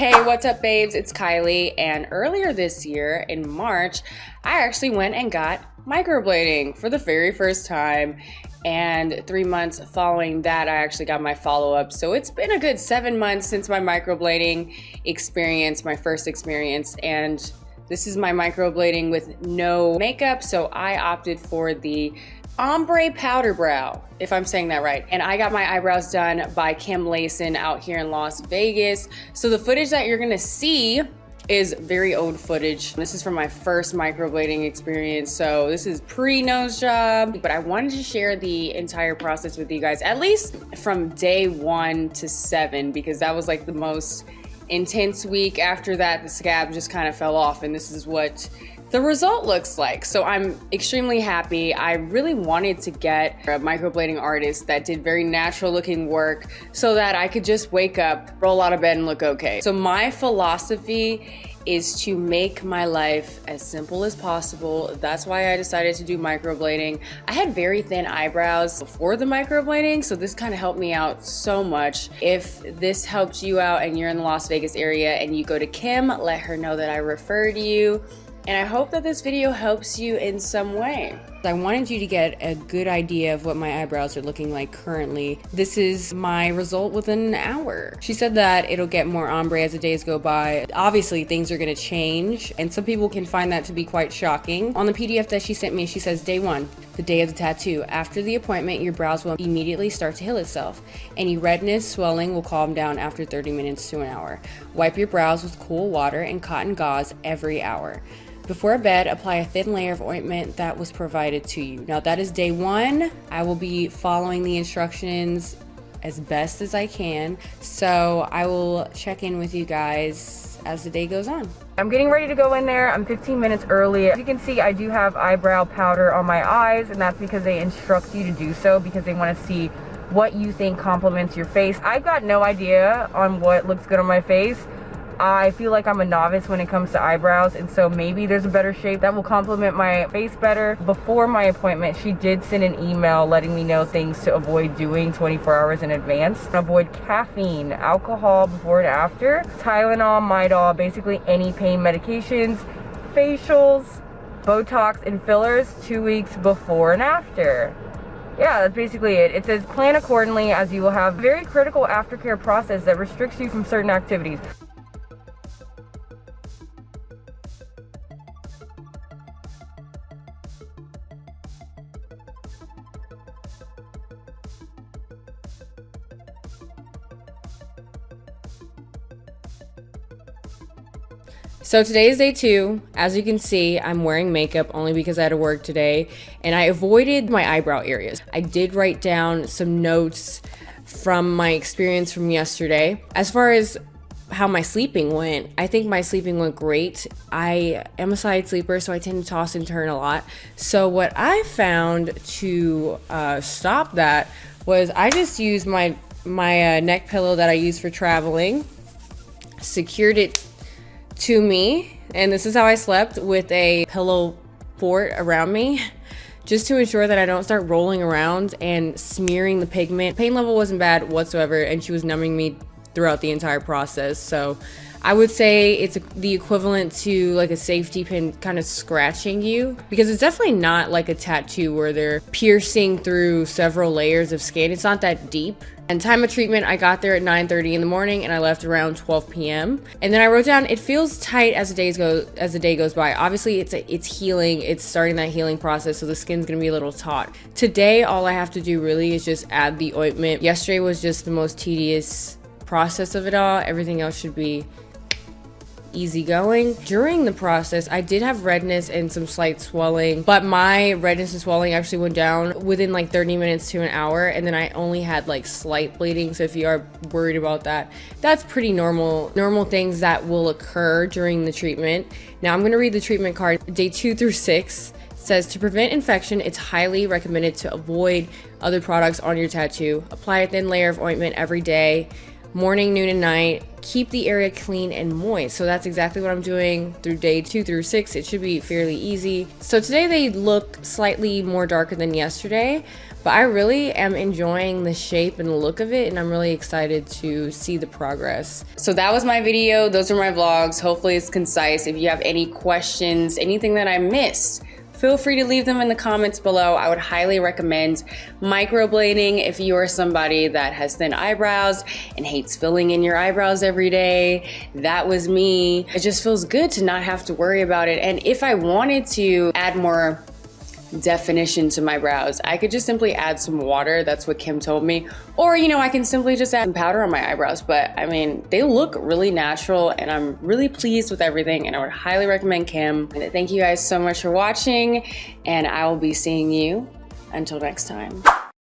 Hey, what's up, babes? It's Kylie, and earlier this year in March, I actually went and got microblading for the very first time, and 3 months following that, I actually got my follow-up. So it's been a good 7 months since my microblading experience, my first experience, and this is my microblading with no makeup, so I opted for the ombre powder brow, if I'm saying that right. And I got my eyebrows done by Layson out here in Las Vegas. So the footage that you're gonna see is very old footage. This is from my first microblading experience, so this is pre-nose job. But I wanted to share the entire process with you guys, at least from day 1 to 7, because that was like the most intense week. After that, the scab just kind of fell off, and this is what the result looks like. So I'm extremely happy. I really wanted to get a microblading artist that did very natural looking work so that I could just wake up, roll out of bed, and look okay. So my philosophy is to make my life as simple as possible. That's why I decided to do microblading. I had very thin eyebrows before the microblading, so this kind of helped me out so much. If this helps you out and you're in the Las Vegas area and you go to Kim, let her know that I referred you. And I hope that this video helps you in some way. I wanted you to get a good idea of what my eyebrows are looking like currently. This is my result within an hour. She said that it'll get more ombre as the days go by. Obviously, things are gonna change, and some people can find that to be quite shocking. On the PDF that she sent me, she says, day 1, the day of the tattoo. After the appointment, your brows will immediately start to heal itself. Any redness, swelling will calm down after 30 minutes to an hour. Wipe your brows with cool water and cotton gauze every hour. Before bed, apply a thin layer of ointment that was provided to you. Now that is day 1. I will be following the instructions as best as I can. So I will check in with you guys as the day goes on. I'm getting ready to go in there. I'm 15 minutes early. As you can see, I do have eyebrow powder on my eyes, and that's because they instruct you to do so because they want to see what you think complements your face. I've got no idea on what looks good on my face. I feel like I'm a novice when it comes to eyebrows, and so maybe there's a better shape that will complement my face better. Before my appointment, she did send an email letting me know things to avoid doing 24 hours in advance. Avoid caffeine, alcohol before and after, Tylenol, Midol, basically any pain medications, facials, Botox, and fillers 2 weeks before and after. Yeah, that's basically it. It says plan accordingly as you will have a very critical aftercare process that restricts you from certain activities. So today is day 2. As you can see, I'm wearing makeup only because I had to work today, and I avoided my eyebrow areas. I did write down some notes from my experience from yesterday. As far as how my sleeping went, I think my sleeping went great. I am a side sleeper, so I tend to toss and turn a lot. So what I found to stop that was I just used my neck pillow that I use for traveling, secured it to me, and this is how I slept, with a pillow fort around me, just to ensure that I don't start rolling around and smearing the pigment. Pain level wasn't bad whatsoever, and she was numbing me throughout the entire process. So I would say it's the equivalent to like a safety pin kind of scratching you, because it's definitely not like a tattoo where they're piercing through several layers of skin. It's not that deep. And time of treatment, I got there at 9:30 in the morning and I left around 12 p.m. And then I wrote down, it feels tight as the day goes by. Obviously, it's healing. It's starting that healing process, so the skin's gonna be a little taut. Today, all I have to do really is just add the ointment. Yesterday was just the most tedious process of it all. Everything else should be easy going. During the process, I did have redness and some slight swelling, but my redness and swelling actually went down within like 30 minutes to an hour, and then I only had like slight bleeding. So if you are worried about that, that's pretty normal things that will occur during the treatment. Now I'm going to read the treatment card. Day 2 through 6 says, to prevent infection, it's highly recommended to avoid other products on your tattoo. Apply a thin layer of ointment every day, morning, noon, and night. keep the area clean and moist. So that's exactly what I'm doing through day 2 through 6. It should be fairly easy. So today they look slightly more darker than yesterday, but I really am enjoying the shape and the look of it, and I'm really excited to see the progress. So that was my video. Those are my vlogs. Hopefully it's concise. If you have any questions, anything that I missed, feel free to leave them in the comments below. I would highly recommend microblading if you are somebody that has thin eyebrows and hates filling in your eyebrows every day. That was me. It just feels good to not have to worry about it. And if I wanted to add more definition to my brows, I could just simply add some water. That's what Kim told me. Or, you know, I can simply just add some powder on my eyebrows. But I mean, they look really natural and I'm really pleased with everything, and I would highly recommend Kim. And thank you guys so much for watching, and I will be seeing you until next time.